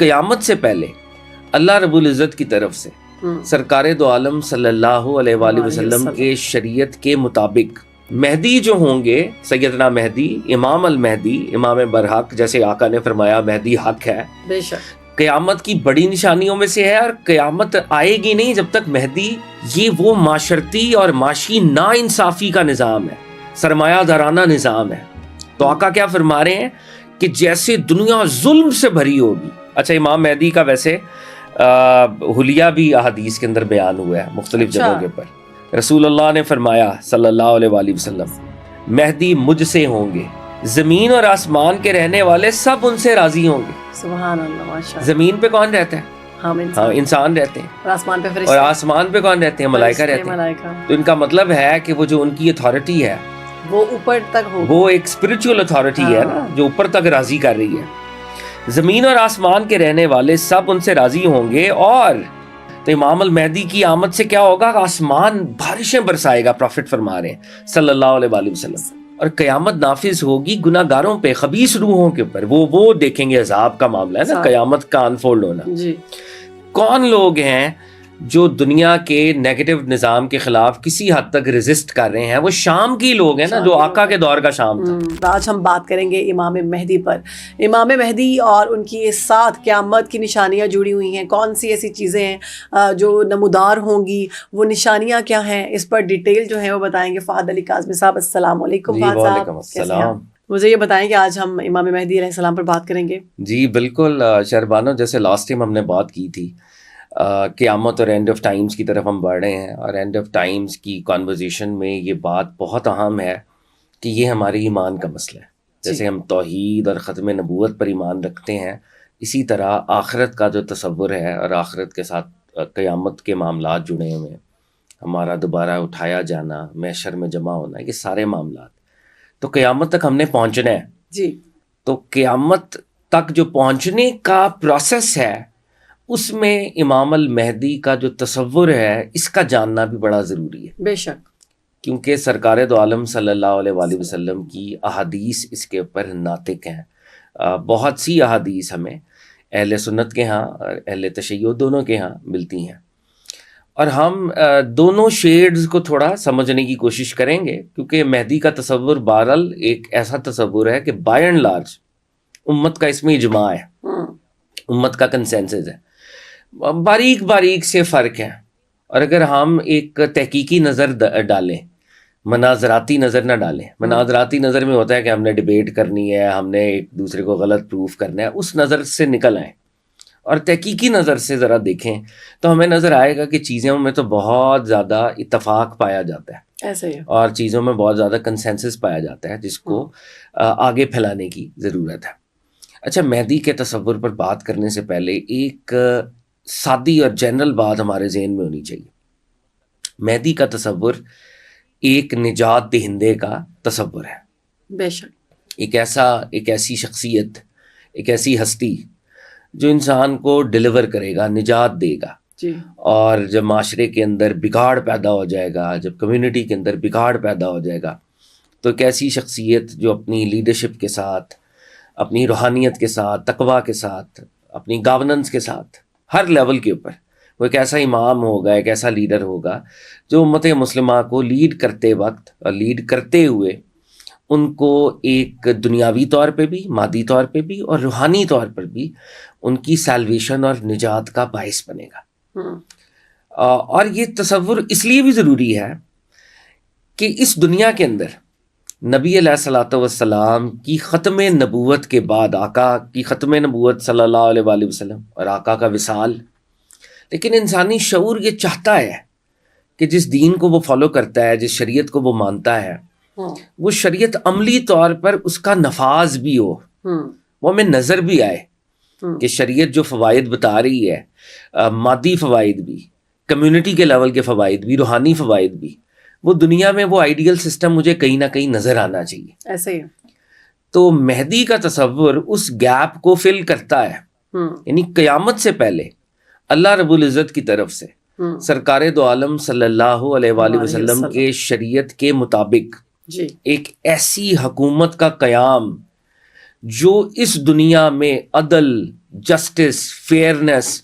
قیامت سے پہلے اللہ رب العزت کی طرف سے سرکار دو عالم صلی اللہ علیہ وآلہ وسلم کے شریعت کے مطابق مہدی جو ہوں گے، سیدنا مہدی، امام المہدی، امام برحق، جیسے آقا نے فرمایا مہدی حق ہے، بے شک قیامت کی بڑی نشانیوں میں سے ہے، اور قیامت آئے گی نہیں جب تک مہدی، یہ وہ معاشرتی اور معاشی نا انصافی کا نظام ہے، سرمایہ دارانہ نظام ہے۔ تو آقا کیا فرما رہے ہیں کہ جیسے دنیا ظلم سے بھری ہوگی۔ اچھا، امام مہدی کا ویسے حلیہ بھی احادیث کے اندر بیان ہوا ہے مختلف جگہوں کے پر۔ رسول اللہ نے فرمایا صلی اللہ علیہ وآلہ وسلم، مہدی مجھ سے ہوں گے، زمین اور آسمان کے رہنے والے سب ان سے راضی ہوں گے۔ سبحان اللہ، ماشاء اللہ۔ زمین پہ کون رہتا ہے؟ ہم انسان رہتے ہیں، اور آسمان پہ اور فرشتے، آسمان پہ کون رہتے ہیں؟ ملائکہ رہتے ہیں۔ ملائکہ، تو ان کا مطلب ہے کہ وہ جو ان کی اتھارٹی ہے وہ اوپر تک ہو، وہ ایک اسپرچول اتھارٹی ہے نا، جو اوپر تک راضی کر رہی ہے۔ زمین اور آسمان کے رہنے والے سب ان سے راضی ہوں گے، اور تو امام المہدی کی آمد سے کیا ہوگا؟ آسمان بارشیں برسائے گا، پروفٹ فرما رہے ہیں صلی اللہ علیہ وآلہ وسلم، اور قیامت نافذ ہوگی گناہ گاروں پہ، خبیث روحوں کے اوپر۔ وہ دیکھیں گے عذاب کا معاملہ ہے نا، قیامت کا انفولڈ ہونا۔ جی، کون لوگ ہیں جو دنیا کے نیگیٹو نظام کے خلاف کسی حد تک ریزسٹ کر رہے ہیں؟ وہ شام کی لوگ ہیں نا، جو آقا کے دور کا شام تھا۔ آج ہم بات کریں گے امام مہدی پر۔ امام مہدی اور ان کی ساتھ قیامت کی نشانیاں جڑی ہوئی ہیں، کون سی ایسی چیزیں ہیں جو نمودار ہوں گی، وہ نشانیاں کیا ہیں، اس پر ڈیٹیل جو ہے وہ بتائیں گے فہد علی کاظمی صاحب۔ السلام علیکم فہد صاحب۔ وعلیکم السلام۔ مجھے یہ بتائیں کہ آج ہم امام مہدی علیہ السلام پر بات کریں گے۔ جی بالکل شہربانو، جیسے لاسٹ ٹائم ہم نے بات کی تھی قیامت اور اینڈ آف ٹائمز کی طرف ہم بڑھ رہے ہیں، اور اینڈ آف ٹائمز کی کانورزیشن میں یہ بات بہت اہم ہے کہ یہ ہمارے ایمان کا مسئلہ ہے۔ جیسے ہم توحید اور ختم نبوت پر ایمان رکھتے ہیں، اسی طرح آخرت کا جو تصور ہے اور آخرت کے ساتھ قیامت کے معاملات جڑے ہوئے ہیں، ہمارا دوبارہ اٹھایا جانا، محشر میں جمع ہونا، یہ سارے معاملات تو قیامت تک ہم نے پہنچنا ہے۔ جی، تو قیامت تک جو پہنچنے کا پروسیس ہے، اس میں امام المہدی کا جو تصور ہے، اس کا جاننا بھی بڑا ضروری ہے، بے شک، کیونکہ سرکار دو عالم صلی اللہ علیہ وآلہ وسلم کی احادیث اس کے اوپر ناطق ہیں۔ بہت سی احادیث ہمیں اہل سنت کے ہاں اور اہل تشیع دونوں کے ہاں ملتی ہیں، اور ہم دونوں شیڈز کو تھوڑا سمجھنے کی کوشش کریں گے، کیونکہ مہدی کا تصور بہرحال ایک ایسا تصور ہے کہ بائی اینڈ لارج امت کا اس میں اجماع ہے، امت کا کنسنسس ہے، باریک باریک سے فرق ہیں، اور اگر ہم ایک تحقیقی نظر ڈالیں، مناظراتی نظر نہ ڈالیں، مناظراتی نظر میں ہوتا ہے کہ ہم نے ڈیبیٹ کرنی ہے، ہم نے ایک دوسرے کو غلط پروف کرنا ہے، اس نظر سے نکل آئیں اور تحقیقی نظر سے ذرا دیکھیں، تو ہمیں نظر آئے گا کہ چیزوں میں تو بہت زیادہ اتفاق پایا جاتا ہے، ایسے ہی، اور چیزوں میں بہت زیادہ کنسنسس پایا جاتا ہے، جس کو آگے پھیلانے کی ضرورت ہے۔ اچھا، مہدی کے تصور پر بات کرنے سے پہلے ایک سادی اور جنرل بات ہمارے ذہن میں ہونی چاہیے۔ مہدی کا تصور ایک نجات دہندے کا تصور ہے، بے شک، ایک ایسی شخصیت، ایک ایسی ہستی جو انسان کو ڈیلیور کرے گا، نجات دے گا۔ جی، اور جب معاشرے کے اندر بگاڑ پیدا ہو جائے گا، جب کمیونٹی کے اندر بگاڑ پیدا ہو جائے گا، تو ایک ایسی شخصیت جو اپنی لیڈرشپ کے ساتھ، اپنی روحانیت کے ساتھ، تقویٰ کے ساتھ، اپنی گورننس کے ساتھ، ہر لیول کے اوپر وہ ایک ایسا امام ہوگا، ایک ایسا لیڈر ہوگا جو امت مسلمہ کو لیڈ کرتے وقت اور لیڈ کرتے ہوئے ان کو ایک دنیاوی طور پہ بھی، مادی طور پہ بھی، اور روحانی طور پر بھی ان کی سیلویشن اور نجات کا باعث بنے گا۔ اور یہ تصور اس لیے بھی ضروری ہے کہ اس دنیا کے اندر نبی علیہ الصلوۃ والسلام کی ختم نبوت کے بعد، آقا کی ختم نبوت صلی اللہ علیہ وآلہ وسلم اور آقا کا وصال، لیکن انسانی شعور یہ چاہتا ہے کہ جس دین کو وہ فالو کرتا ہے، جس شریعت کو وہ مانتا ہے، وہ شریعت عملی طور پر اس کا نفاذ بھی ہو، وہ ہمیں نظر بھی آئے کہ شریعت جو فوائد بتا رہی ہے، مادی فوائد بھی، کمیونٹی کے لیول کے فوائد بھی، روحانی فوائد بھی، وہ دنیا میں وہ آئیڈیل سسٹم مجھے کہیں نہ کہیں نظر آنا چاہیے۔ ایسے ہی، تو مہدی کا تصور اس گیپ کو فل کرتا ہے، یعنی قیامت سے پہلے اللہ رب العزت کی طرف سے سرکار دو عالم صلی اللہ علیہ وآلہ وسلم کے شریعت کے مطابق جی، ایک ایسی حکومت کا قیام جو اس دنیا میں عدل، جسٹس، فیئرنس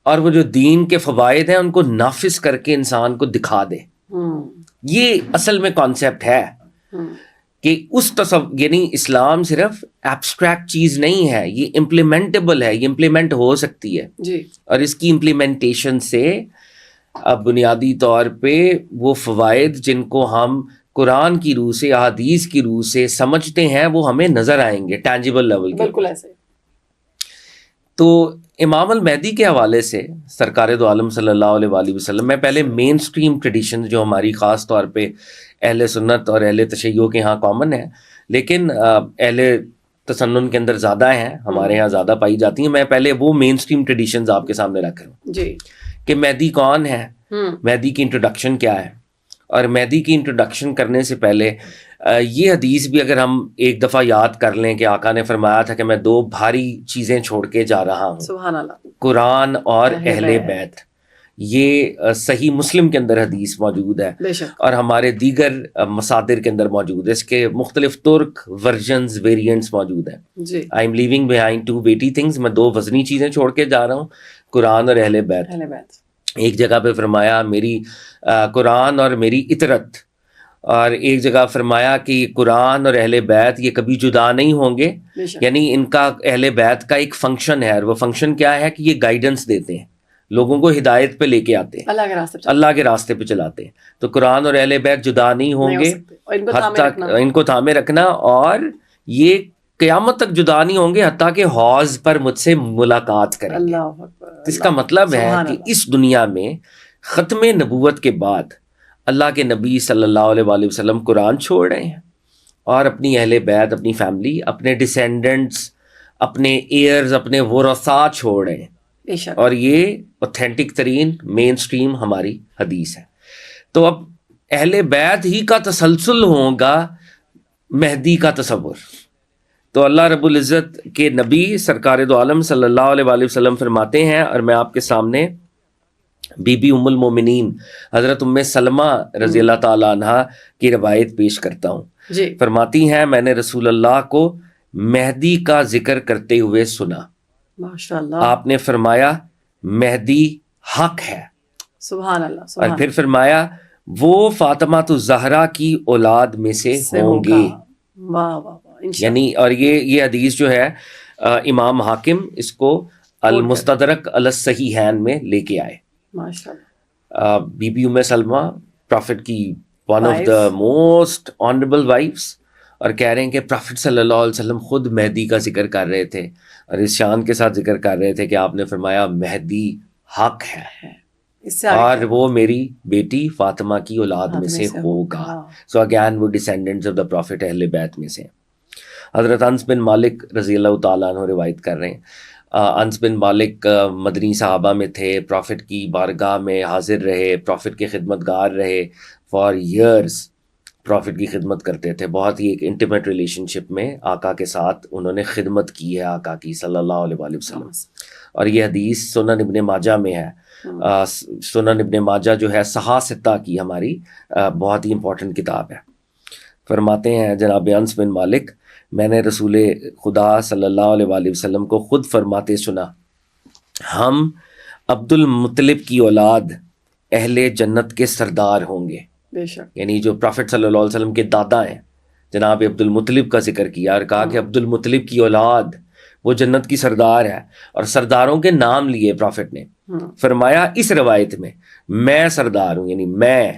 اور وہ جو دین کے فوائد ہیں ان کو نافذ کر کے انسان کو دکھا دے. یہ اصل میں کانسیپٹ ہے کہ اس یعنی اسلام صرف ایبسٹریکٹ چیز نہیں ہے، یہ امپلیمنٹیبل ہے، یہ امپلیمنٹ ہو سکتی ہے جی. اور اس کی امپلیمنٹیشن سے اب بنیادی طور پہ وہ فوائد جن کو ہم قرآن کی روح سے، احادیث کی روح سے سمجھتے ہیں وہ ہمیں نظر آئیں گے ٹینجیبل لیول کے. بالکل ایسے. تو امام المہدی کے حوالے سے سرکار دو عالم صلی اللہ علیہ وآلہ وسلم، میں پہلے مین سٹریم ٹریڈیشن جو ہماری خاص طور پہ اہل سنت اور اہل تشیع کے ہاں کامن ہے لیکن اہل تسنن کے اندر زیادہ ہیں، ہمارے ہاں زیادہ پائی جاتی ہیں، میں پہلے وہ مین سٹریم ٹریڈیشنز آپ کے سامنے رکھ رہا ہوں جی کہ مہدی کون ہے، مہدی کی انٹروڈکشن کیا ہے. اور مہدی کی انٹروڈکشن کرنے سے پہلے یہ حدیث بھی اگر ہم ایک دفعہ یاد کر لیں کہ آقا نے فرمایا تھا کہ میں 2 بھاری چیزیں چھوڑ کے جا رہا ہوں، سبحان اللہ، قرآن اور اہل بیت. یہ صحیح مسلم کے اندر حدیث موجود ہے بے شک. اور ہمارے دیگر مصادر کے اندر موجود ہے، اس کے مختلف ترک ورژنز ویریئنٹس موجود ہیں. جی. I am living behind 2 weighty things، میں 2 وزنی چیزیں چھوڑ کے جا رہا ہوں، قرآن اور اہل بیت. اہل بیت. ایک جگہ پہ فرمایا میری قرآن اور میری اطرت، اور ایک جگہ فرمایا کہ قرآن اور اہل بیت یہ کبھی جدا نہیں ہوں گے، یعنی ان کا اہل بیت کا ایک فنکشن ہے، اور وہ فنکشن کیا ہے کہ یہ گائیڈنس دیتے ہیں، لوگوں کو ہدایت پہ لے کے آتے ہیں، اللہ کے راستے پہ چلاتے ہیں. تو قرآن اور اہل بیت جدا نہیں ہوں گے، ان کو تھامے رکھنا، اور یہ قیامت تک جدا نہیں ہوں گے حتیٰ کہ حوض پر مجھ سے ملاقات کریں گے. اس کا مطلب ہے کہ اس دنیا میں ختم نبوت کے بعد اللہ کے نبی صلی اللہ علیہ وآلہ وسلم قرآن چھوڑ رہے ہیں اور اپنی اہل بیت، اپنی فیملی، اپنے ڈیسینڈنٹس، اپنے ایئرز، اپنے ورثاء چھوڑ رہے ہیں، اور یہ اوتھینٹک ترین مین سٹریم ہماری حدیث ہے. تو اب اہل بیت ہی کا تسلسل ہوگا مہدی کا تصور. تو اللہ رب العزت کے نبی سرکار دو عالم صلی اللہ علیہ وآلہ وسلم فرماتے ہیں، اور میں آپ کے سامنے بی بی ام المومنین حضرت ام سلمہ رضی اللہ تعالیٰ عنہ کی روایت پیش کرتا ہوں. جی. فرماتی ہیں میں نے رسول اللہ کو مہدی کا ذکر کرتے ہوئے سنا، ماشاء اللہ. آپ نے فرمایا مہدی حق ہے، سبحان اللہ. اور پھر فرمایا وہ فاطمہ الزہرا کی اولاد میں سے ہوں گے. واہ واہ. یعنی اور یہ حدیث جو ہے امام حاکم اس کو المستدرک علی الصحیحین میں لے کے آئے. ماشاءاللہ. بی بی ام سلمہ پرافٹ کی one of the most honourable wives, اور کہہ رہے ہیں کہ پرافٹ صلی اللہ علیہ وسلم خود مہدی کا ذکر کر رہے تھے اور اس شان کے ساتھ ذکر کر رہے تھے کہ آپ نے فرمایا مہدی حق ہے اور وہ میری بیٹی فاطمہ کی اولاد میں سے ہوگا. سو اگین وہ ڈیسینڈنٹس آف دا پرافٹ اہل بیت میں سے. حضرت انس بن مالک رضی اللہ تعالیٰ عنہ روایت کر رہے ہیں، انس بن مالک مدنی صحابہ میں تھے، پرافٹ کی بارگاہ میں حاضر رہے، پرافٹ کے خدمت گار رہے، فار ایئرز پرافٹ کی خدمت کرتے تھے. بہت ہی ایک انٹیمیٹ ریلیشن شپ میں آقا کے ساتھ انہوں نے خدمت کی ہے آقا کی صلی اللہ علیہ وآلہ وسلم. اور یہ حدیث سنن ابن ماجہ میں ہے. سنن ابن ماجہ جو ہے صحاح ستہ کی ہماری بہت ہی امپورٹنٹ کتاب ہے. فرماتے ہیں جناب انس بن مالک، میں نے رسول خدا صلی اللہ علیہ وآلہ وسلم کو خود فرماتے سنا، ہم عبد المطلب کی اولاد اہل جنت کے سردار ہوں گے. بے شک. یعنی جو پرافٹ صلی اللہ علیہ وسلم کے دادا ہیں جناب عبد المطلب کا ذکر کیا اور کہا کہ عبد المطلب کی اولاد وہ جنت کی سردار ہے، اور سرداروں کے نام لیے پرافٹ نے. فرمایا اس روایت میں سردار ہوں، یعنی میں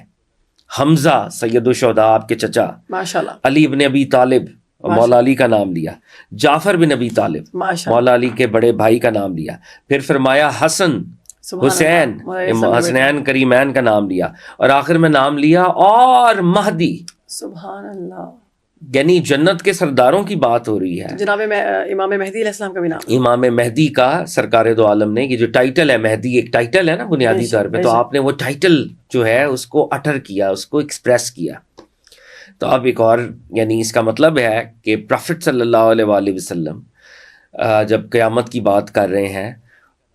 حمزہ سید الشہداء آپ کے چچا، ماشاءاللہ، علی ابن ابی طالب مولا علی کا نام لیا، جعفر بن ابی طالب مولا علی کے بڑے بھائی کا نام لیا، پھر فرمایا حسن حسین حسنین کریمین کا نام لیا، اور آخر میں نام لیا اور مہدی. سبحان اللہ. یعنی جنت کے سرداروں کی بات ہو رہی ہے. جناب امام مہدی علیہ السلام کا بھی نام، امام مہدی کا سرکار دو عالم نے، یہ جو ٹائٹل ہے مہدی ایک ٹائٹل ہے نا بنیادی طور پہ، تو آپ نے وہ ٹائٹل جو ہے اس کو اٹر کیا، اس کو ایکسپریس کیا. تو اب ایک اور یعنی اس کا مطلب ہے کہ پرافٹ صلی اللہ علیہ وآلہ وسلم جب قیامت کی بات کر رہے ہیں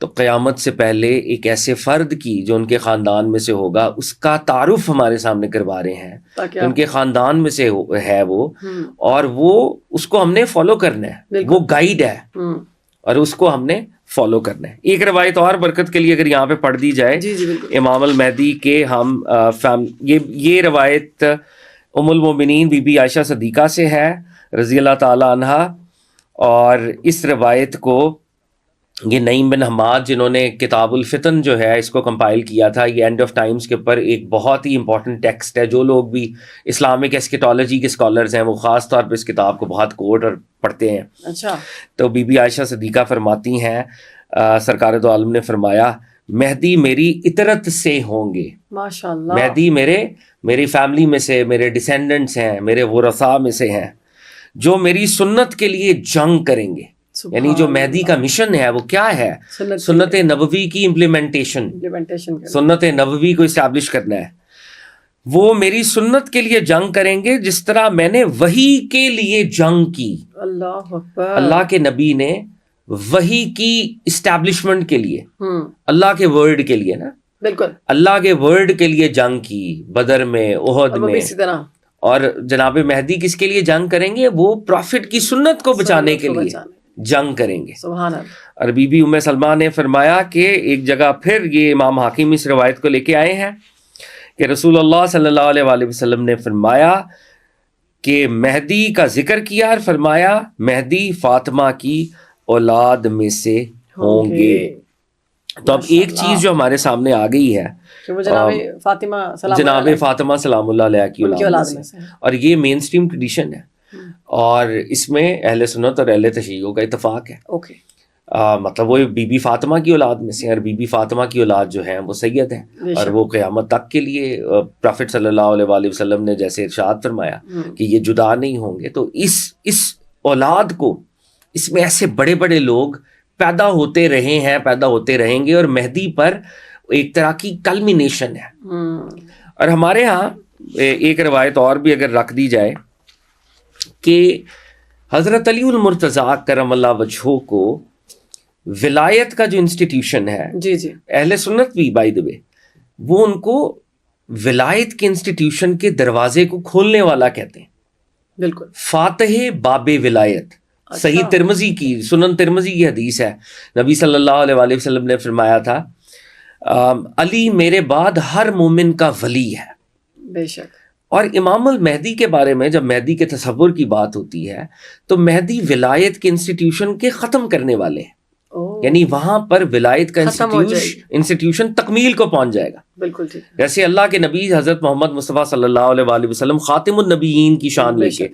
تو قیامت سے پہلے ایک ایسے فرد کی جو ان کے خاندان میں سے ہوگا اس کا تعارف ہمارے سامنے کروا رہے ہیں تاکہ ان کے خاندان میں سے ہے وہ، اور وہ اس کو ہم نے فالو کرنا ہے، وہ گائیڈ ہے اور اس کو ہم نے فالو کرنا ہے۔ ایک روایت اور برکت کے لیے اگر یہاں پہ پڑھ دی جائے، امام المہدی کے ہم یہ روایت ام المومنین بی بی عائشہ صدیقہ سے ہے رضی اللہ تعالی عنہا، اور اس روایت کو یہ نعیم بن حماد جنہوں نے کتاب الفتن جو ہے اس کو کمپائل کیا تھا، یہ اینڈ آف ٹائمز کے اوپر ایک بہت ہی امپورٹنٹ ٹیکسٹ ہے، جو لوگ بھی اسلامک ایسکیٹالوجی کے اسکالرز ہیں وہ خاص طور پہ اس کتاب کو بہت کوٹ اور پڑھتے ہیں۔ اچھا، تو بی بی عائشہ صدیقہ فرماتی ہیں سرکار دو عالم نے فرمایا مہدی میری اطرت سے ہوں گے، ماشاءاللہ، مہدی میری فیملی میں سے، میرے ڈیسینڈنٹس ہیں، میرے ورثاء میں سے ہیں جو میری سنت کے لیے جنگ کریں گے۔ یعنی جو مہدی کا مشن ہے وہ کیا ہے؟ سنت نبوی کی امپلیمنٹیشن، سنت نبوی کو اسٹیبلش کرنا ہے۔ وہ میری سنت کے لیے جنگ کریں گے جس طرح میں نے وحی کے لیے جنگ کی۔ اللہ اکبر، اللہ کے نبی نے وحی کی اسٹیبلشمنٹ کے لیے، اللہ کے ورڈ کے لیے نا، بالکل اللہ کے ورڈ کے لیے جنگ کی بدر میں، احد میں، اسی طرح۔ اور جناب مہدی کس کے لیے جنگ کریں گے؟ وہ پروفٹ کی سنت کو بچانے کے لیے جنگ کریں گے۔ سبحان اللہ۔ اور بی بی ام سلمہ نے فرمایا کہ ایک جگہ پھر یہ امام حاکم اس روایت کو لے کے آئے ہیں کہ رسول اللہ صلی اللہ علیہ وآلہ وسلم نے فرمایا کہ مہدی کا ذکر کیا اور فرمایا مہدی فاطمہ کی اولاد میں سے ہوں گے۔ تو اب ایک چیز جو ہمارے سامنے آ گئی ہے کہ وہ جناب فاطمہ سلام اللہ علیہ کی اولاد میں سے، اور یہ مین سٹریم ٹریڈیشن ہے، اور اس میں اہل سنت اور اہل تشیع کا اتفاق ہے۔ مطلب وہ بی بی فاطمہ کی اولاد میں سے، اور بی بی فاطمہ کی اولاد جو ہیں وہ سید ہیں، اور وہ قیامت تک کے لیے پروفٹ صلی اللہ علیہ وآلہ وسلم نے جیسے ارشاد فرمایا کہ یہ جدا نہیں ہوں گے۔ تو اس اولاد کو، اس میں ایسے بڑے بڑے لوگ پیدا ہوتے رہے ہیں، پیدا ہوتے رہیں گے، اور مہدی پر ایک طرح کی کلمینیشن ہے۔ اور ہمارے ہاں ایک روایت اور بھی اگر رکھ دی جائے کہ حضرت علی المرتضیٰ کرم اللہ وجہہ کو ولایت کا جو انسٹیٹیوشن ہے، جی اہل سنت بھی بائی دا وے، وہ ان کو ولایت کے انسٹیٹیوشن کے دروازے کو کھولنے والا کہتے ہیں۔ بالکل، فاتح باب ولایت، صحیح ترمذی کی، سنن ترمذی کی حدیث ہے، نبی صلی اللہ علیہ وآلہ وسلم نے فرمایا تھا علی میرے بعد ہر مومن کا ولی ہے۔ بے شک۔ اور امام المہدی کے بارے میں جب مہدی کے تصور کی بات ہوتی ہے تو مہدی ولایت کے انسٹیٹیوشن کے ختم کرنے والے ہیں، یعنی وہاں پر ولایت کا انسٹیٹیوشن تکمیل کو پہنچ جائے گا۔ بالکل ٹھیک۔ جیسے اللہ کے نبی حضرت محمد مصطفیٰ صلی اللہ علیہ وآلہ وسلم خاتم النبیین کی شان لے کے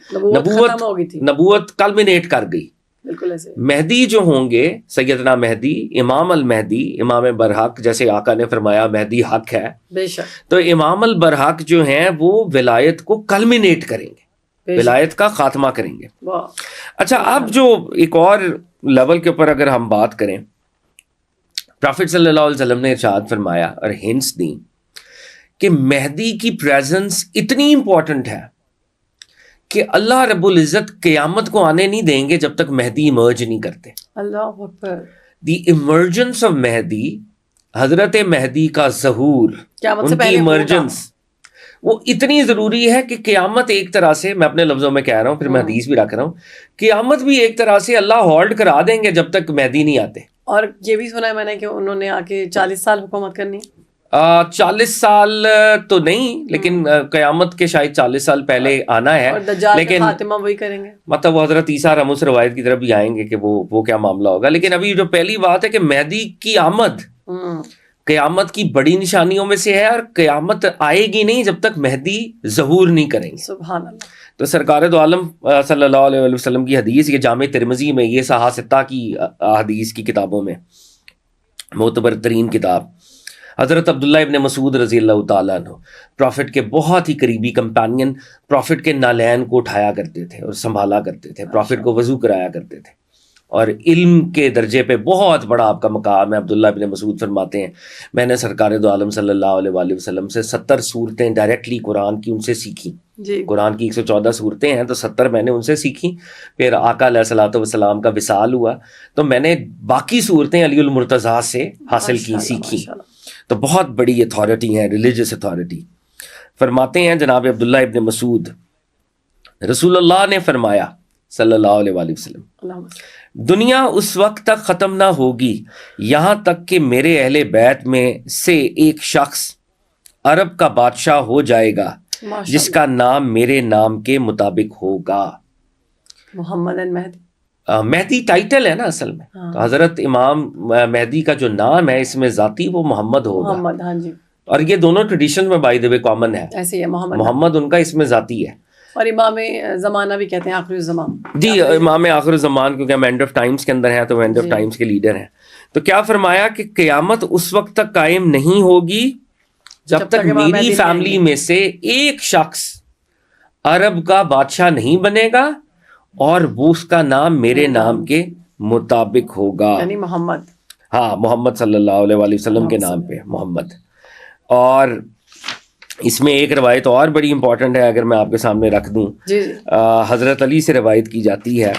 نبوت کلمینیٹ کر گئی۔ بالکل ایسے مہدی جو ہوں گے، سیدنا مہدی، امام المہدی، امام برحق، جیسے آقا نے فرمایا مہدی حق ہے، بے شک، تو امام البرحق جو ہیں وہ ولایت کو کلمینیٹ کریں گے، ولایت کا خاتمہ کریں گے۔ اچھا، اب جو ایک اور لیول کے اوپر اگر ہم بات کریں، پروفٹ صلی اللہ علیہ وسلم نے ارشاد فرمایا اور ہنٹس دی کہ مہدی کی پریزنس اتنی امپورٹنٹ ہے کہ اللہ رب العزت قیامت کو آنے نہیں دیں گے جب تک مہدی ایمرج نہیں کرتے۔ اللہ اکبر۔ دی ایمرجنس آف مہدی، حضرت مہدی کا ظہور، ان کی ایمرجنس، وہ اتنی ضروری ہے کہ قیامت ایک طرح سے، میں اپنے لفظوں میں کہہ رہا ہوں، پھر میں حدیث بھی رکھ رہا ہوں، قیامت بھی ایک طرح سے اللہ ہولڈ کرا دیں گے جب تک مہدی نہیں آتے۔ اور یہ بھی سنا ہے میں نے کہ انہوں نے آ کے 40 سال حکومت کرنی۔ 40 سال تو نہیں، لیکن قیامت کے شاید 40 سال پہلے آنا ہے، لیکن خاتمہ وہی کریں گے، مطلب وہ حضرت عیسیٰ ہم اس روایت کی طرف بھی آئیں گے کہ وہ کیا معاملہ ہوگا۔ لیکن ابھی جو پہلی بات ہے کہ مہدی کی آمد قیامت کی بڑی نشانیوں میں سے ہے، اور قیامت آئے گی نہیں جب تک مہدی ظہور نہیں کریں گے۔ سبحان اللہ۔ تو سرکار دو عالم صلی اللہ علیہ وسلم کی حدیث، یہ جامع ترمذی میں، یہ صحاح ستہ کی حدیث کی کتابوں میں معتبر ترین کتاب، حضرت عبداللہ ابن مسعود رضی اللہ تعالیٰ عنہ، پروفٹ کے بہت ہی قریبی کمپینین، پروفٹ کے نالین کو اٹھایا کرتے تھے اور سنبھالا کرتے تھے، پروفٹ کو وضو کرایا کرتے تھے، اور علم کے درجے پہ بہت بڑا آپ کا مقام ہے۔ عبداللہ ابن مسعود فرماتے ہیں میں نے سرکار دو عالم صلی اللہ علیہ وآلہ وسلم سے 70 صورتیں ڈائریکٹلی قرآن کی ان سے سیکھی، جی قرآن کی 114 صورتیں ہیں تو 70 میں نے ان سے سیکھی. پھر آقا علیہ الصلوۃ والسلام کا وصال ہوا تو میں نے باقی صورتیں علی المرتضیٰ سے حاصل کی، سیکھی. تو بہت بڑی اتھارٹی ہیں، ریلیجس اتھارٹی. فرماتے ہیں جناب عبداللہ ابن مسعود، رسول اللہ نے فرمایا صلی اللہ علیہ وآلہ وسلم، دنیا اس وقت تک ختم نہ ہوگی یہاں تک کہ میرے اہل بیت میں سے ایک شخص عرب کا بادشاہ ہو جائے گا جس کا نام میرے نام کے مطابق ہوگا. محمد مہدی، مہدی ٹائٹل ہے نا اصل میں. تو حضرت امام مہدی کا جو نام ہے اس میں ذاتی وہ محمد ہوگا. محمد، ہاں جی. اور یہ دونوں ٹریڈیشن میں بائی دا وے کامن ہے، ایسے ہی ہے محمد ان کا اس میں ذاتی ہے. اور امام زمانہ بھی کہتے ہیں، آخری زمان. جی امام آخر الزمان، کیونکہ ہم اینڈ آف ٹائمز کے اندر ہیں تو اینڈ آف ٹائمز کے لیڈر ہیں. تو کیا فرمایا کہ قیامت اس وقت تک قائم نہیں ہوگی جب تک میری فیملی میں سے ایک شخص عرب کا بادشاہ نہیں بنے گا اور وہ اس کا نام میرے نام کے مطابق ہوگا. یعنی محمد، ہاں محمد صلی اللہ علیہ وآلہ وسلم کے نام پہ محمد. اور اس میں ایک روایت اور بڑی امپورٹنٹ ہے، اگر میں آپ کے سامنے رکھ دوں. جی حضرت علی سے روایت کی جاتی ہے.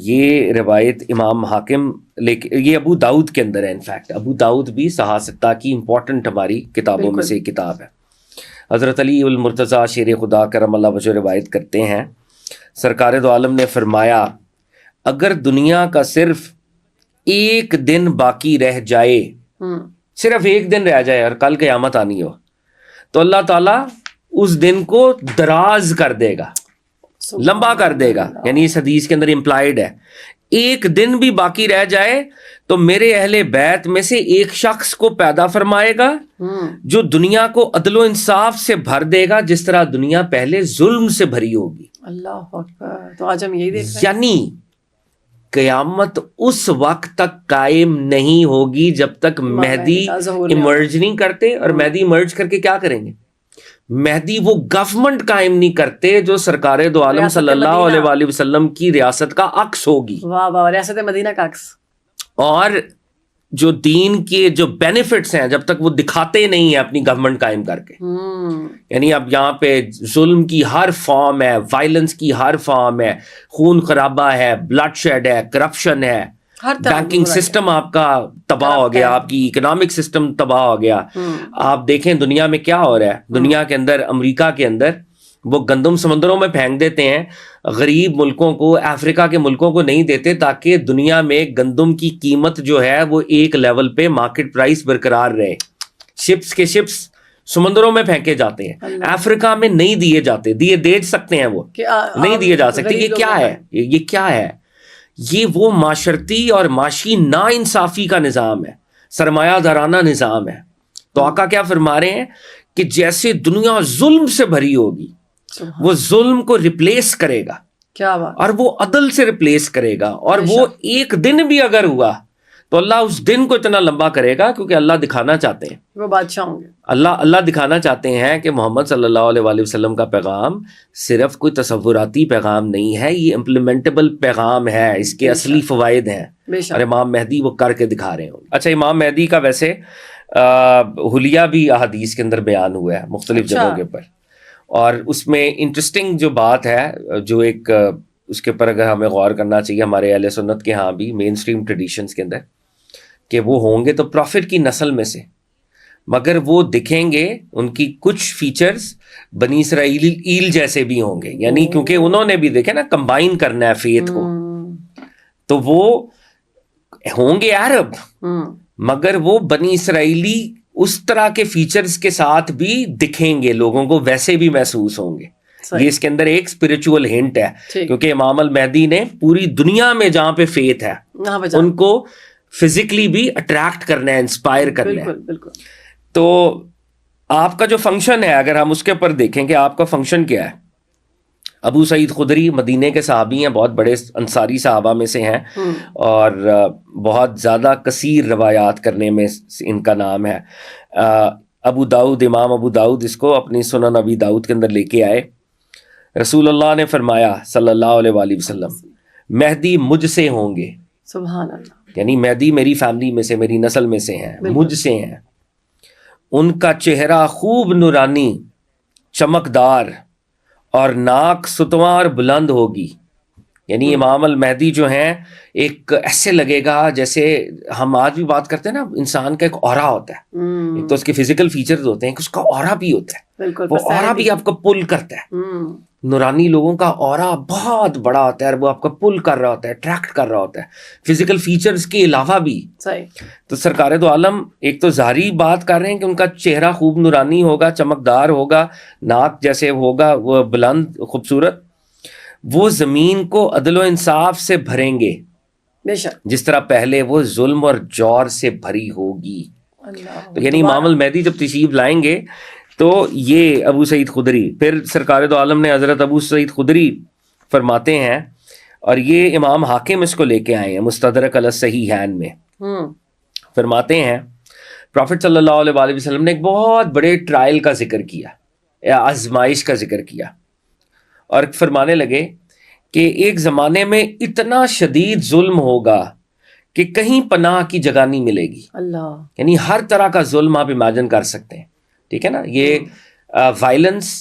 یہ روایت امام حاکم، یہ ابو داؤد کے اندر ہے. انفیکٹ ابو داؤد بھی صحافتہ کی امپورٹنٹ ہماری کتابوں میں سے ایک کتاب ہے. حضرت علی المرتضیٰ شیر خدا کرم اللہ وجہ روایت کرتے ہیں، سرکار دو عالم نے فرمایا اگر دنیا کا صرف ایک دن باقی رہ جائے، صرف ایک دن رہ جائے اور کل قیامت آنی ہو، تو اللہ تعالیٰ اس دن کو دراز کر دے گا، لمبا کر دے گا. یعنی اس حدیث کے اندر امپلائیڈ ہے ایک دن بھی باقی رہ جائے تو میرے اہل بیت میں سے ایک شخص کو پیدا فرمائے گا جو دنیا کو عدل و انصاف سے بھر دے گا جس طرح دنیا پہلے ظلم سے بھری ہوگی. اللہ اکبر. تو آج ہم یہی دیکھ رہے ہیں، یعنی قیامت اس وقت تک قائم نہیں ہوگی جب تک مہدی ایمرج نہیں کرتے. اور مہدی ایمرج کر کے کیا کریں گے؟ مہدی وہ گورنمنٹ قائم نہیں کرتے جو سرکار دو عالم صلی اللہ علیہ وآلہ وسلم کی ریاست کا عکس ہوگی. واہ واہ، ریاست مدینہ کا عکس. اور جو دین کے جو بینیفٹس ہیں جب تک وہ دکھاتے نہیں ہیں اپنی گورنمنٹ قائم کر کے. یعنی اب یہاں پہ ظلم کی ہر فارم ہے، وائلنس کی ہر فارم ہے، خون خرابہ ہے، بلڈ شیڈ ہے، کرپشن ہے، بینکنگ سسٹم آپ کا تباہ ہو گیا، آپ کی اکنامک سسٹم تباہ ہو گیا. آپ دیکھیں دنیا میں کیا ہو رہا ہے. دنیا کے اندر، امریکہ کے اندر وہ گندم سمندروں میں پھینک دیتے ہیں، غریب ملکوں کو، افریقہ کے ملکوں کو نہیں دیتے تاکہ دنیا میں گندم کی قیمت جو ہے وہ ایک لیول پہ مارکیٹ پرائس برقرار رہے. شپس کے شپس سمندروں میں پھینکے جاتے ہیں، افریقہ میں نہیں دیے جاتے. دے سکتے ہیں وہ نہیں دیے جا سکتے. یہ کیا ہے؟ یہ کیا ہے؟ یہ وہ معاشرتی اور معاشی نا انصافی کا نظام ہے، سرمایہ دارانہ نظام ہے. تو آقا کیا فرما رہے ہیں کہ جیسے دنیا ظلم سے بھری ہوگی وہ ظلم کو ریپلیس کرے گا، کیا بات، اور وہ عدل سے ریپلیس کرے گا. اور وہ ایک دن بھی اگر ہوا تو اللہ اس دن کو اتنا لمبا کرے گا کیونکہ اللہ دکھانا چاہتے ہیں، وہ بادشاہ ہوں گے. اللہ دکھانا چاہتے ہیں کہ محمد صلی اللہ علیہ وآلہ وسلم کا پیغام صرف کوئی تصوراتی پیغام نہیں ہے، یہ امپلیمنٹیبل پیغام ہے، اس کے اصلی فوائد ہیں. اور امام مہدی وہ کر کے دکھا رہے ہوں. اچھا، امام مہدی کا ویسے حلیہ بھی احادیث کے اندر بیان ہوا ہے مختلف جگہوں کے پر. اور اس میں انٹرسٹنگ جو بات ہے، جو ایک اس کے پر اگر ہمیں غور کرنا چاہیے ہمارے اہل سنت کے ہاں بھی مین اسٹریم ٹریڈیشنز کے اندر، کہ وہ ہوں گے تو پروفٹ کی نسل میں سے، مگر وہ دکھیں گے ان کی کچھ فیچرز بنی اسرائیل جیسے بھی ہوں گے. یعنی کیونکہ انہوں نے بھی دیکھے نا کمبائن کرنا ہے فیتھ کو، تو وہ ہوں گے عرب مگر وہ بنی اسرائیلی اس طرح کے فیچرز کے ساتھ بھی دکھیں گے، لوگوں کو ویسے بھی محسوس ہوں گے. یہ اس کے اندر ایک اسپرچول ہنٹ ہے، کیونکہ امام المہدی نے پوری دنیا میں جہاں پہ فیتھ ہے ان کو فزیکلی بھی اٹریکٹ کرنا ہے، انسپائر کرنا ہے. تو آپ کا جو فنکشن ہے اگر ہم اس کے اوپر دیکھیں کہ آپ کا فنکشن کیا ہے. ابو سعید خدری مدینے کے صحابی ہیں، بہت بڑے انصاری صحابہ میں سے ہیں، اور بہت زیادہ کثیر روایات کرنے میں ان کا نام ہے. ابو داؤد، امام ابو داؤد اس کو اپنی سنن ابی داؤد کے اندر لے کے آئے. رسول اللہ نے فرمایا صلی اللہ علیہ وآلہ وسلم، مہدی مجھ سے ہوں گے. سبحان اللہ. یعنی مہدی میری فیملی میں سے، میری نسل میں سے ہیں، مجھ سے ہیں. ان کا چہرہ خوب نورانی، چمکدار، اور ناک ستواں اور بلند ہوگی. یعنی امام المہدی جو ہیں ایک ایسے لگے گا جیسے ہم آج بھی بات کرتے ہیں نا, انسان کا ایک اورا ہوتا ہے, ایک تو اس کے فزیکل فیچرز ہوتے ہیں, کہ اس کا اورا بھی ہوتا ہے, وہ اورا بھی آپ کو پل کرتا ہے. نورانی لوگوں کا اورا بہت بڑا ہوتا ہے اور وہ آپ کو پل کر رہا ہوتا ہے, اٹریکٹ کر رہا ہوتا ہے فزیکل فیچرز کے علاوہ بھی. تو سرکار دو عالم ایک تو ظاہری بات کر رہے ہیں کہ ان کا چہرہ خوب نورانی ہوگا, چمکدار ہوگا, ناک جیسے ہوگا وہ بلند خوبصورت. وہ زمین کو عدل و انصاف سے بھریں گے جس طرح پہلے وہ ظلم اور جور سے بھری ہوگی. تو یعنی امام المہدی جب تشریف لائیں گے تو یہ ابو سعید خدری, پھر سرکار دو عالم نے حضرت ابو سعید خدری فرماتے ہیں, اور یہ امام حاکم اس کو لے کے آئے ہیں مستدرک علی الصحیحین میں, فرماتے ہیں پروفٹ صلی اللہ علیہ وآلہ وسلم نے ایک بہت بڑے ٹرائل کا ذکر کیا, یا آزمائش کا ذکر کیا, اور فرمانے لگے کہ ایک زمانے میں اتنا شدید ظلم ہوگا کہ کہیں پناہ کی جگہ نہیں ملے گی. یعنی ہر طرح کا ظلم آپ امیجن کر سکتے ہیں, ٹھیک ہے نا. یہ وائلنس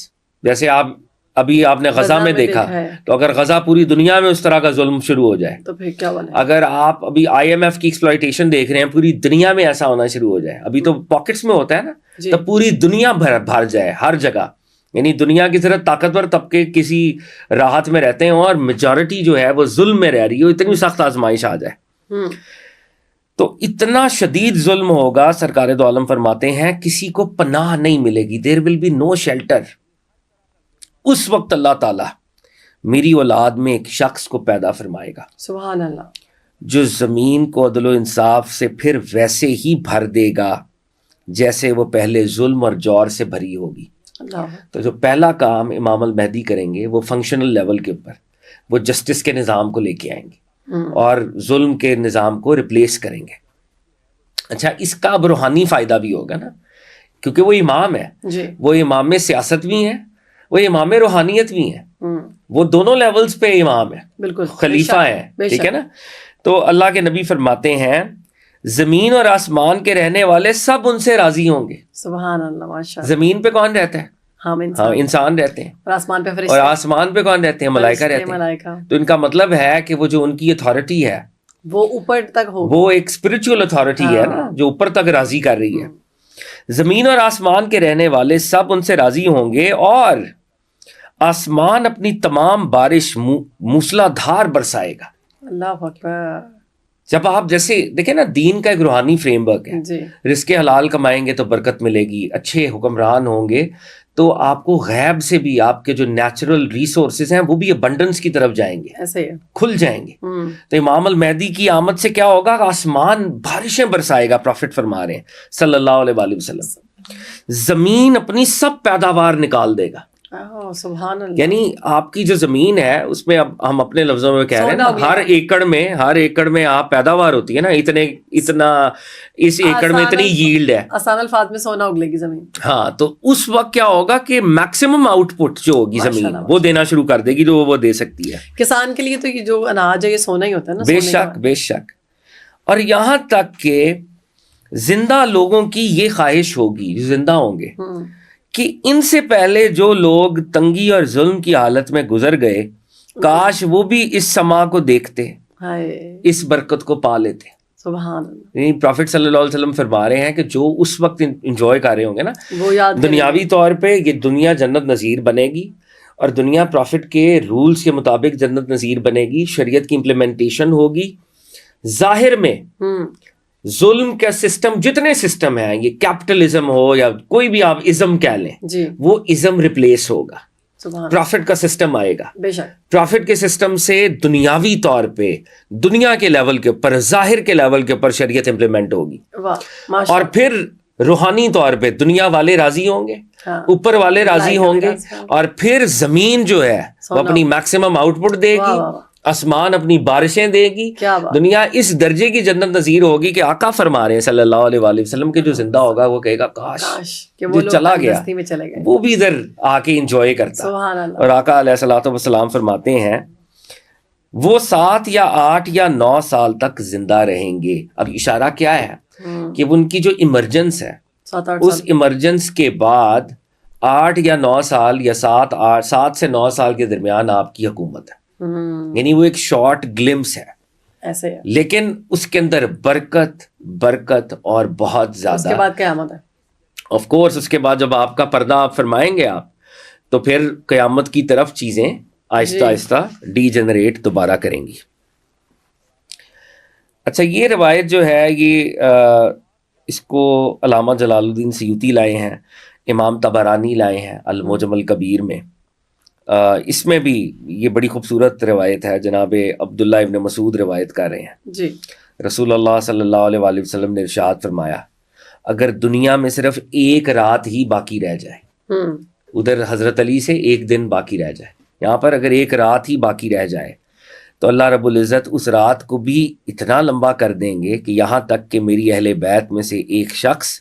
جیسے آپ نے غزہ میں دیکھا, تو اگر غزہ پوری دنیا میں اس طرح کا ظلم شروع ہو جائے تو پھر کیا بنے. اگر آپ ابھی IMF کی ایکسپلائٹیشن دیکھ رہے ہیں, پوری دنیا میں ایسا ہونا شروع ہو جائے, ابھی تو پاکٹس میں ہوتا ہے نا, تو پوری دنیا بھر جائے ہر جگہ, یعنی دنیا کی طرح طاقتور طبقے کسی راحت میں رہتے ہیں اور میجورٹی جو ہے وہ ظلم میں رہ رہی ہے, اتنی سخت آزمائش آ جائے تو اتنا شدید ظلم ہوگا, سرکار دو عالم فرماتے ہیں کسی کو پناہ نہیں ملے گی. دیر ول بی نو شیلٹر. اس وقت اللہ تعالیٰ میری اولاد میں ایک شخص کو پیدا فرمائے گا, سبحان اللہ, جو زمین کو عدل و انصاف سے پھر ویسے ہی بھر دے گا جیسے وہ پہلے ظلم اور جور سے بھری ہوگی. تو جو پہلا کام امام المہدی کریں گے وہ فنکشنل لیول کے اوپر وہ جسٹس کے نظام کو لے کے آئیں گے اور ظلم کے نظام کو ریپلیس کریں گے. اچھا, اس کا اب روحانی فائدہ بھی ہوگا نا, کیونکہ وہ امام ہے, وہ امام سیاست بھی ہیں, وہ امام روحانیت بھی ہیں, وہ دونوں لیولز پہ امام ہیں, بالکل خلیفہ ہیں, ٹھیک ہے نا. تو اللہ کے نبی فرماتے ہیں زمین اور آسمان کے رہنے والے سب ان سے راضی ہوں گے. سبحان اللہ, ماشاء اللہ. زمین پہ کون رہتا ہے؟ ہاں, انسان رہتے ہیں. اور آسمان پہ فرشتے, اور آسمان پہ کون رہتے ہیں؟ ملائکہ رہتے ہیں. تو ان کا مطلب ہے کہ وہ جو ان کی اتھارٹی ہے وہ اوپر تک ہو, وہ ایک اسپرچول اتھارٹی ہے نا, جو اوپر تک راضی کر رہی ہے. زمین اور آسمان کے رہنے والے سب ان سے راضی ہوں گے, اور آسمان اپنی تمام بارش موسلا دھار برسائے گا. اللہ اکبر. جب آپ جیسے دیکھیں نا, دین کا ایک روحانی فریم ورک ہے, رزق حلال کمائیں گے تو برکت ملے گی, اچھے حکمران ہوں گے تو آپ کو غیب سے بھی آپ کے جو نیچرل ریسورسز ہیں وہ بھی ابنڈنس کی طرف جائیں گے, ایسے کھل جائیں گے. تو امام المہدی کی آمد سے کیا ہوگا, آسمان بارشیں برسائے گا. پروفٹ فرما رہے ہیں صلی اللہ علیہ وآلہ وسلم, زمین اپنی سب پیداوار نکال دے گا. سبحان اللہ. یعنی آپ کی جو زمین ہے اس میں, اب ہم اپنے لفظوں میں کہہ رہے ہیں نا, ہر ایکڑ میں آپ پیداوار ہوتی ہے نا, اتنا اس ایکڑ میں اتنی ییلڈ ہے, آسان الفاظ میں سونا اگلے گی زمین. ہاں, تو اس وقت کیا ہوگا کہ میکسیمم آؤٹ پٹ جو ہوگی زمین وہ دینا شروع کر دے گی جو وہ دے سکتی ہے. کسان کے لیے تو یہ جو اناج ہے یہ سونا ہی ہوتا ہے نا. بے شک, بے شک. اور یہاں تک کہ زندہ لوگوں کی یہ خواہش ہوگی, جو زندہ ہوں گے, کہ ان سے پہلے جو لوگ تنگی اور ظلم کی حالت میں گزر گئے, کاش وہ بھی اس سما کو دیکھتے, اس برکت کو پا لیتے. سبحان اللہ. پروفٹ صلی اللہ علیہ وسلم فرما رہے ہیں کہ جو اس وقت انجوائے کر رہے ہوں گے نا, دنیاوی طور پہ یہ دنیا جنت نظیر بنے گی, اور دنیا پروفٹ کے رولز کے مطابق جنت نظیر بنے گی, شریعت کی امپلیمنٹیشن ہوگی. ظاہر میں ظلم کا سسٹم, جتنے سسٹم ہیں, یہ کیپٹلزم ہو یا کوئی بھی آپ ازم کہہ لیں, وہ ازم ریپلیس ہوگا, پروفٹ کا سسٹم آئے گا. پروفٹ کے سسٹم سے دنیاوی طور پہ دنیا کے لیول کے اوپر, ظاہر کے لیول کے اوپر شریعت امپلیمنٹ ہوگی, اور پھر روحانی طور پہ دنیا والے راضی ہوں گے, اوپر والے راضی ہوں گے, اور پھر زمین جو ہے وہ اپنی میکسیمم آؤٹ پٹ دے گی, آسمان اپنی بارشیں دے گی, دنیا اس درجے کی جنت نظیر ہوگی کہ آقا فرما رہے ہیں صلی اللہ علیہ وآلہ وسلم کہ جو زندہ ہوگا وہ کہے گا کاش جو چلا گیا وہ بھی ادھر آ کے انجوائے کرتا. اور آقا علیہ الصلوۃ والسلام فرماتے ہیں وہ 7 یا 8 یا 9 سال تک زندہ رہیں گے. اب اشارہ کیا ہے کہ ان کی جو ایمرجنس ہے, اس ایمرجنس کے بعد 8 یا 9 سال یا 7 سے 9 سال کے درمیان آپ کی حکومت ہے، یعنی وہ ایک شارٹ گلمس ہے ایسے ہے. لیکن اس کے اندر برکت اور بہت زیادہ. اس کے بعد قیامت ہے. آف کورس اس کے بعد جب آپ کا پردہ آپ فرمائیں گے آپ، تو پھر قیامت کی طرف چیزیں آہستہ آہستہ ڈی جنریٹ دوبارہ کریں گی. اچھا، یہ روایت جو ہے یہ اس کو علامہ جلال الدین سیوطی لائے ہیں، امام طبرانی لائے ہیں المعجم الکبیر میں. اس میں بھی یہ بڑی خوبصورت روایت ہے، جناب عبداللہ ابن مسعود روایت کر رہے ہیں. جی. رسول اللہ صلی اللہ علیہ وآلہ وسلم نے ارشاد فرمایا، اگر دنیا میں صرف ایک رات ہی باقی رہ جائے، ادھر حضرت علی سے ایک دن باقی رہ جائے، یہاں پر اگر ایک رات ہی باقی رہ جائے تو اللہ رب العزت اس رات کو بھی اتنا لمبا کر دیں گے کہ یہاں تک کہ میری اہل بیت میں سے ایک شخص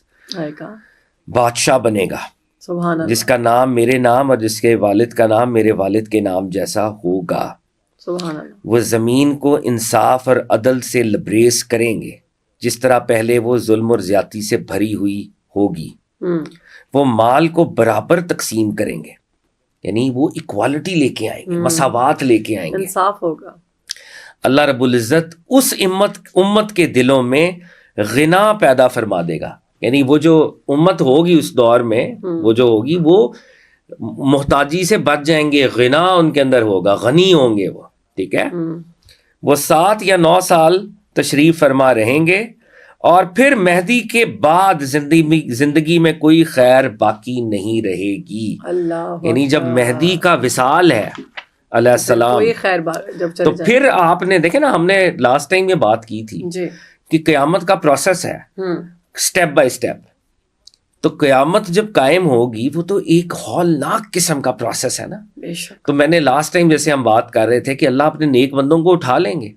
بادشاہ بنے گا، سبحان اللہ، جس کا نام میرے نام اور جس کے والد کا نام میرے والد کے نام جیسا ہوگا. سبحان اللہ. وہ زمین کو انصاف اور عدل سے لبریز کریں گے، جس طرح پہلے وہ ظلم اور زیادتی سے بھری ہوئی ہوگی. وہ مال کو برابر تقسیم کریں گے، یعنی وہ ایکوالٹی لے کے آئیں گے، مساوات لے کے آئیں گے، انصاف ہوگا. اللہ رب العزت اس امت کے دلوں میں غنا پیدا فرما دے گا، یعنی وہ جو امت ہوگی اس دور میں، وہ جو ہوگی وہ محتاجی سے بچ جائیں گے، غنا ان کے اندر ہوگا، غنی ہوں گے وہ. ٹھیک ہے. وہ 7 یا 9 سال تشریف فرما رہیں گے، اور پھر مہدی کے بعد زندگی میں کوئی خیر باقی نہیں رہے گی. یعنی جب مہدی کا وصال ہے علیہ السلام، کوئی خیر جب تو پھر آپ نے دیکھے نا، ہم نے لاسٹ ٹائم یہ بات کی تھی کہ قیامت کا پروسیس ہے سٹیپ بائی سٹیپ. تو قیامت جب قائم ہوگی وہ تو ایک ہولناک قسم کا پروسیس ہے نا. تو میں نے لاسٹ ٹائم جیسے ہم بات کر رہے تھے کہ اللہ اپنے نیک بندوں کو اٹھا لیں گے،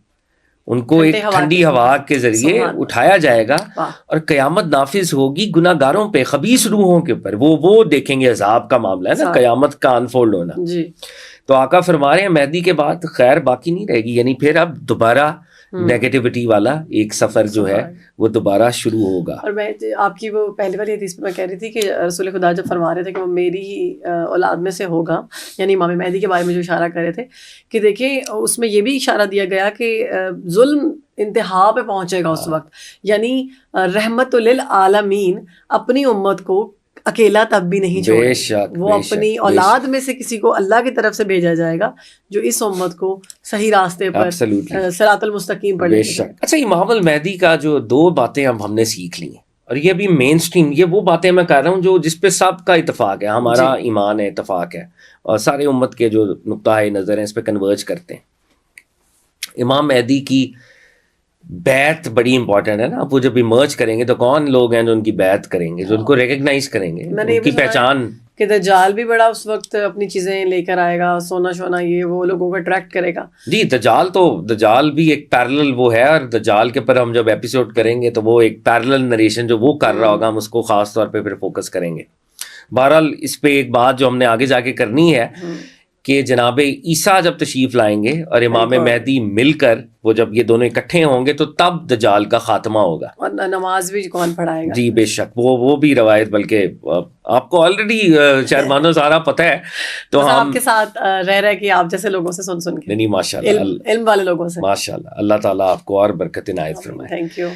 ان کو ایک ٹھنڈی ہوا کے ذریعے اٹھایا جائے گا، اور قیامت نافذ ہوگی گناہ گاروں پہ، خبیث روحوں کے اوپر. وہ دیکھیں گے عذاب کا معاملہ ہے نا، قیامت کا انفولڈ ہونا. تو آقا فرما رہے ہیں مہدی کے بعد خیر باقی نہیں رہے گی، یعنی پھر اب دوبارہ نیگیٹیوٹی والا ایک سفر جو ہے وہ دوبارہ شروع ہوگا. اور میں آپ کی وہ پہلے والی حدیث میں کہہ رہی تھی کہ رسول خدا جب فرما رہے تھے کہ وہ میری ہی اولاد میں سے ہوگا، یعنی امام مہدی کے بارے میں جو اشارہ کر رہے تھے، کہ دیکھیں اس میں یہ بھی اشارہ دیا گیا کہ ظلم انتہا پہ پہنچے گا اس وقت، یعنی رحمت للعالمین اپنی امت کو اکیلا تب بھی نہیں چھوڑے، وہ اپنی اولاد میں سے کسی کو اللہ کی طرف سے بھیجا جائے گا جو اس امت کو صحیح راستے پر صراط المستقیم پر لے جائے گا. اچھا، امام المہدی کا جو 2 باتیں اب ہم نے سیکھ لی ہیں، اور یہ بھی مین سٹریم، یہ وہ باتیں میں کہہ رہا ہوں جو جس پہ سب کا اتفاق ہے، ہمارا ایمان ہے، اتفاق ہے، اور سارے امت کے جو نقطہ نظر ہیں اس پہ کنورج کرتے ہیں. امام مہدی کی بیعت بڑی امپورٹنٹ ہے نا. وہ جب ایمرج کریں گے تو کون لوگ ہیں جو ان کی بیعت کریں گے، جو ان کو ریکگنائز کریں گے، ان کی پہچان. کہ دجال بھی بڑا اس وقت اپنی چیزیں لے کر آئے گا، سونا شونا، یہ وہ لوگوں کو اٹریکٹ کرے گا. جی، دجال بھی ایک پیرلل وہ ہے، اور دجال کے پر ہم جب ایپیسوڈ کریں گے تو وہ ایک پیرلل نریشن جو وہ کر رہا ہوگا، ہم اس کو خاص طور پہ پھر فوکس کریں گے. بہرحال اس پہ ایک بات جو ہم نے آگے جا کے کرنی ہے کہ جناب عیسیٰ جب تشریف لائیں گے اور امام مہدی مل کر وہ جب یہ دونوں اکٹھے ہوں گے تو تب دجال کا خاتمہ ہوگا. اور نماز بھی کون پڑھائے گا؟ جی بے شک، وہ بھی روایت، بلکہ آپ کو آلریڈی چیئرمانوں سارا پتہ ہے، تو ہم آپ کے ساتھ رہ رہے کہ آپ جیسے لوگوں سے سن کے، نہیں ماشاءاللہ، علم والے لوگوں سے، ماشاءاللہ، اللہ تعالیٰ آپ کو اور برکت عنایت فرمائے. Thank you.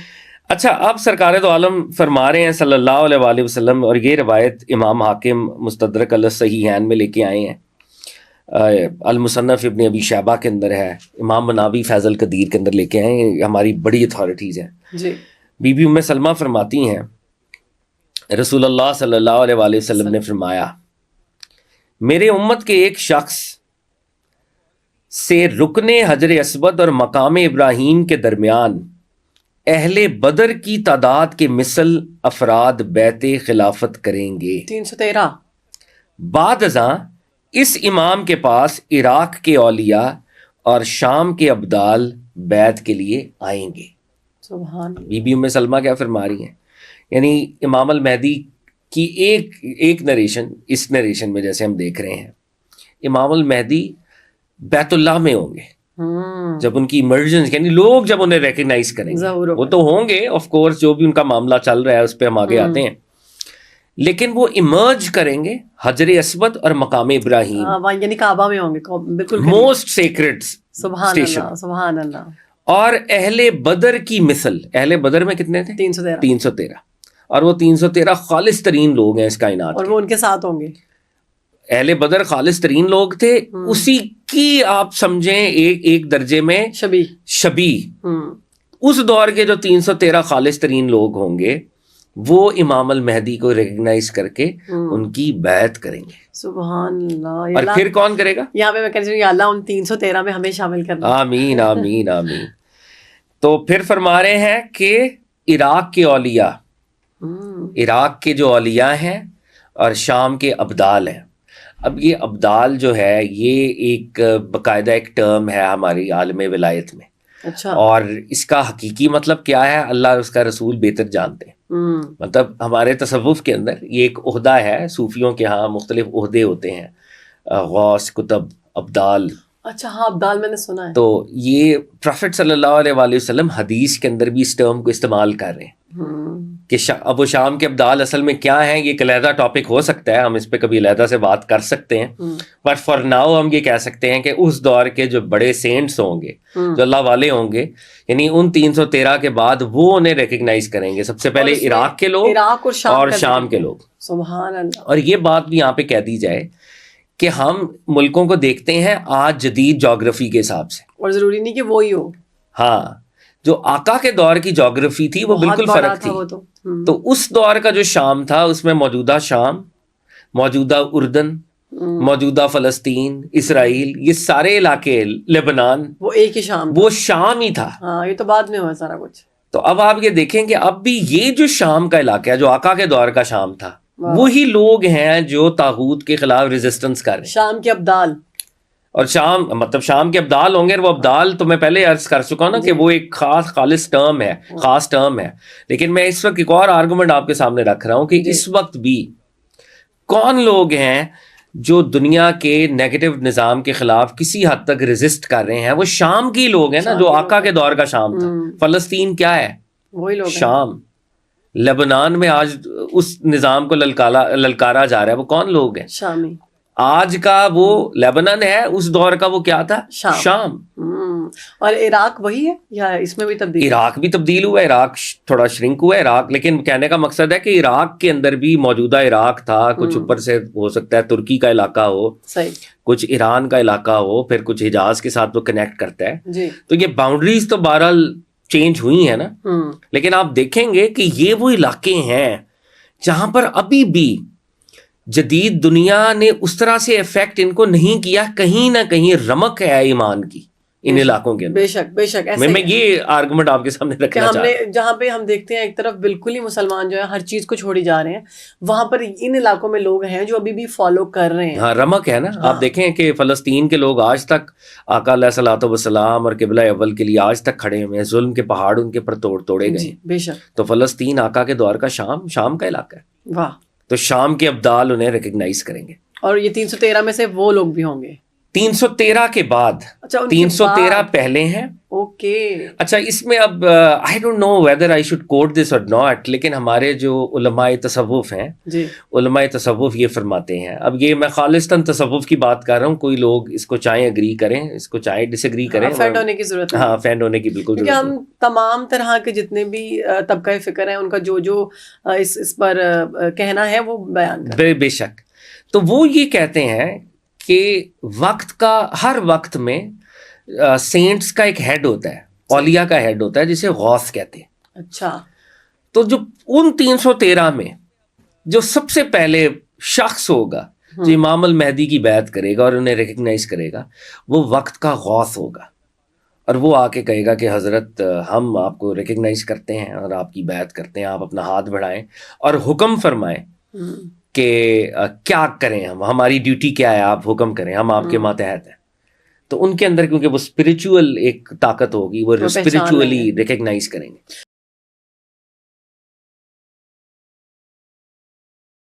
اچھا، اب سرکار دو عالم فرما رہے ہیں صلی اللہ علیہ وآلہ وسلم، اور یہ روایت امام حاکم مستدرک الصحیحین میں لے کے آئے ہیں، المصنف ابن ابی شیبہ کے اندر ہے، امام مناوی فیض القدیر کے اندر لے کے آئے ہیں، ہماری بڑی اتھارٹیز ہیں. جی. بی بی ام سلمہ فرماتی ہیں رسول اللہ صلی اللہ علیہ وآلہ وسلم نے فرمایا، میرے امت کے ایک شخص سے رکن حجر اسود اور مقام ابراہیم کے درمیان اہل بدر کی تعداد کے مثل افراد بیعت خلافت کریں گے. 313. بعد ازاں اس امام کے پاس عراق کے اولیاء اور شام کے ابدال بیعت کے لیے آئیں گے. سبحان. بی بی ام سلمہ کیا فرما رہی ہیں؟ یعنی امام المہدی کی ایک نریشن، اس نریشن میں جیسے ہم دیکھ رہے ہیں، امام المہدی بیت اللہ میں ہوں گے جب ان کی ایمرجنس، یعنی لوگ جب انہیں ریکگنائز کریں گے، وہ تو ہوں گے آف کورس، جو بھی ان کا معاملہ چل رہا ہے اس پہ ہم آگے آتے ہیں، لیکن وہ ایمرج کریں گے حجر اسود اور مقام ابراہیم, وہاں یعنی کعبہ میں ہوں گے بالکل. موسٹ سیکرڈ سبحان اسٹیشن. اللہ سبحان اللہ. اور اہل بدر کی مثل, اہل بدر میں کتنے تھے؟ 313. 313. اور وہ 313 خالص ترین لوگ ہیں اس کائنات اور کے. وہ ان کے ساتھ ہوں گے. اہل بدر خالص ترین لوگ تھے, اسی کی آپ سمجھیں ایک درجے میں شبی. اس دور کے جو 313 خالص ترین لوگ ہوں گے وہ امام المہدی کو ریکگنائز کر کے ان کی بیعت کریں گے. سبحان اللہ. اور پھر کون کرے گا؟ یہاں پہ میں کہہ رہی ہوں یا اللہ ان 313 میں ہمیں شامل کرنا. آمین آمین آمین. تو پھر فرما رہے ہیں کہ عراق کے اولیاء, عراق کے جو اولیاء ہیں اور شام کے ابدال ہیں. اب یہ ابدال جو ہے یہ ایک باقاعدہ ایک ٹرم ہے ہماری عالم ولایت میں. اچھا. اور اس کا حقیقی مطلب کیا ہے اللہ اور اس کا رسول بہتر جانتے ہیں. مطلب ہمارے تصوف کے اندر یہ ایک عہدہ ہے, صوفیوں کے ہاں مختلف عہدے ہوتے ہیں, غوث, کتب, ابدال. اچھا ہاں ابدال میں نے سنا ہے. تو یہ پروفٹ صلی اللہ علیہ وآلہ وسلم حدیث کے اندر بھی اس ٹرم کو استعمال کر رہے ہیں کہ ابو شام کے ابدال اصل میں کیا ہیں. یہ ایک علیحدہ ٹاپک ہو سکتا ہے, ہم اس پہ کبھی علیحدہ سے بات کر سکتے ہیں, پر فار ناؤ ہم یہ کہہ سکتے ہیں کہ اس دور کے جو بڑے سینٹس ہوں گے, جو اللہ والے ہوں گے, یعنی ان 313 کے بعد وہ انہیں ریکگنائز کریں گے. سب سے پہلے عراق کے لوگ اور شام کے لوگ. سبحان اللہ. اور یہ بات بھی یہاں پہ کہہ دی جائے کہ ہم ملکوں کو دیکھتے ہیں آج جدید جغرافی کے حساب سے, اور ضروری نہیں کہ وہی ہو. ہاں, جو آقا کے دور کی جغرافی تھی وہ بالکل فرق تھی. تو اس دور کا جو شام تھا اس میں موجودہ شام, موجودہ اردن, موجودہ فلسطین, اسرائیل, یہ سارے علاقے, لبنان, وہ ایک ہی شام, وہ شام ہی تھا. ہاں یہ تو بعد میں ہوا سارا کچھ. تو اب آپ یہ دیکھیں کہ اب بھی یہ جو شام کا علاقہ ہے جو آقا کے دور کا شام تھا, وہی لوگ ہیں جو طاغوت کے خلاف ریزسٹنس کر رہے ہیں. شام کے ابدال. اور شام مطلب شام کے ابدال ہوں گے, اور وہ ابدال تو میں پہلے عرض کر چکا ہوں نا کہ وہ ایک خالص ٹرم ہے, خاص ٹرم ہے. لیکن میں اس وقت ایک اور آرگومنٹ آپ کے سامنے رکھ رہا ہوں کہ اس وقت بھی کون لوگ ہیں جو دنیا کے نیگیٹو نظام کے خلاف کسی حد تک ریزسٹ کر رہے ہیں. وہ شام کی لوگ ہیں نا, جو آقا کے دور کا شام تھا. فلسطین کیا ہے؟ وہی لوگ شام. لبنان میں آج اس نظام کو للکارا جا رہا ہے, وہ کون لوگ ہیں؟ شامی. آج کا وہ لیبنان ہے, اس دور کا وہ کیا تھا؟ شام. اور عراق وہی ہے یا اس میں بھی تبدیل؟ عراق بھی تبدیل ہوا ہے, عراق تھوڑا شرنک ہوا ہے عراق. لیکن کہنے کا مقصد ہے کہ عراق کے اندر بھی موجودہ عراق تھا, کچھ اوپر سے ہو سکتا ہے ترکی کا علاقہ ہو, کچھ ایران کا علاقہ ہو, پھر کچھ حجاز کے ساتھ وہ کنیکٹ کرتا ہے. تو یہ باؤنڈریز تو بہرحال چینج ہوئی ہیں نا, لیکن آپ دیکھیں گے کہ یہ وہ علاقے ہیں جہاں پر ابھی بھی جدید دنیا نے اس طرح سے افیکٹ ان کو نہیں کیا. کہیں نہ کہیں رمق ہے ایمان کی ان علاقوں کے اندر. بے شک بے شک. میں یہ آرگومنٹ آپ کے سامنے رکھنا چاہتا ہوں. جہاں پہ ہم دیکھتے ہیں ایک طرف بالکل ہی مسلمان جو ہے ہر چیز کو چھوڑی جا رہے ہیں, وہاں پر ان علاقوں میں لوگ ہیں جو ابھی بھی فالو کر رہے ہیں. ہاں رمق ہے نا. آپ دیکھیں کہ فلسطین کے لوگ آج تک آقا علیہ الصلوۃ والسلام اور قبلہ اول کے لیے آج تک کھڑے ہوئے ہیں. ظلم کے پہاڑ ان کے پر توڑے گئے. بے شک. تو فلسطین آقا کے دور کا شام کا علاقہ ہے. واہ. تو شام کے ابدال انہیں ریکگنائز کریں گے. اور یہ 313 میں سے وہ لوگ بھی ہوں گے. 313 کے بعد. اچھا 313 پہلے ہیں. اوکے. اچھا اس میں اب I don't know whether I should quote this or not, لیکن ہمارے جو علماء تصوف ہیں, علماء تصوف یہ فرماتے ہیں, اب یہ میں خالصتاً تصوف کی بات کر رہا ہوں, کوئی لوگ اس کو چاہے اگری کریں, اس کو چاہے ڈس ایگری کریں, فینڈ ہونے کی ضرورت ہے. ہاں فینڈ ہونے کی بالکل ضرورت ہے. ہم تمام طرح کے جتنے بھی طبقہ فکر ہیں ان کا جو اس پر کہنا ہے وہ بیان کریں. بے شک. تو وہ یہ کہتے ہیں کہ وقت کا ہر وقت میں سینٹس کا ایک ہیڈ ہوتا ہے, اولیاء کا ہیڈ ہوتا ہے جسے غوث کہتے ہیں. اچھا. تو جو ان 313 میں جو سب سے پہلے شخص ہوگا جو امام المہدی کی بیعت کرے گا اور انہیں ریکگنائز کرے گا, وہ وقت کا غوث ہوگا. اور وہ آ کے کہے گا کہ حضرت ہم آپ کو ریکگنائز کرتے ہیں اور آپ کی بیعت کرتے ہیں, آپ اپنا ہاتھ بڑھائیں اور حکم فرمائیں کہ کیا کریں, ہماری ڈیوٹی کیا ہے, آپ حکم کریں, ہم آپ کے ماتحت ہیں. تو ان کے اندر کیونکہ وہ اسپریچول ایک طاقت ہوگی, وہ اسپریچولی ریکگنائز کریں گے.